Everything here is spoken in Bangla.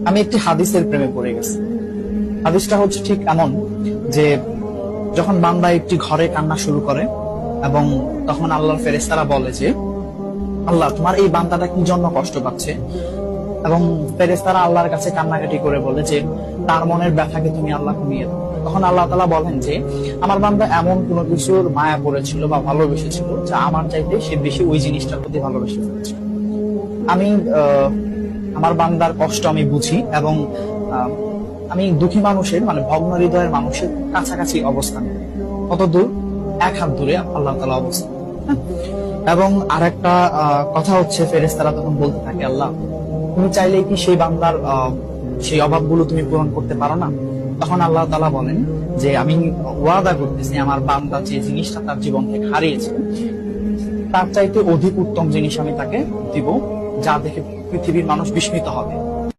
আমি একটি হাদিসের প্রেমে পড়ে গেছি। হাদিসটা হচ্ছে ঠিক এমন যে যখন বান্দা একটি ঘরে কান্না শুরু করে এবং তখন আল্লাহর ফেরেশতারা বলে যে আল্লাহ তোমার এই বান্দাটা কি জন্য কষ্ট পাচ্ছে, এবং ফেরেশতারা আল্লাহর কাছে কান্নাকাটি করে বলে যে তার মনের ব্যথাকে তুমি আল্লাহ কমিয়ে দাও। তখন আল্লাহ তাআলা বলেন যে আমার বান্দা এমন কোনো কিছুর মায়া পড়েছিল বা ভালোবেসেছিল যা আমার চাইতে সে বেশি ওই জিনিসটার প্রতি ভালোবেসে ফেলেছে। আমি আমার বান্দার কষ্ট আমি বুঝি এবং আমি দুঃখী মানুষের মানে ভগ্ন হৃদয়ের মানুষের কাছাকাছি অবস্থান করি। কত দূর? এক হাত দূরে আল্লাহ তাআলা অবস্থান করেন। হ্যাঁ? এবং আরেকটা কথা হচ্ছে ফেরেশতারা তখন বলতে থাকে আল্লাহ তুমি চাইলে কি সেই বান্দার সেই অভাবগুলো তুমি পূরণ করতে পারো না? তখন আল্লাহ তাআলা বলেন যে আমি ওয়াদা করতেছি আমার বান্দা যে জিনিসটা তার জীবন থেকে হারিয়েছে তার চাইতে অধিক উত্তম জিনিস আমি তাকে দিব, যা দেখে পৃথিবীর মানুষ বিস্মিত হবে।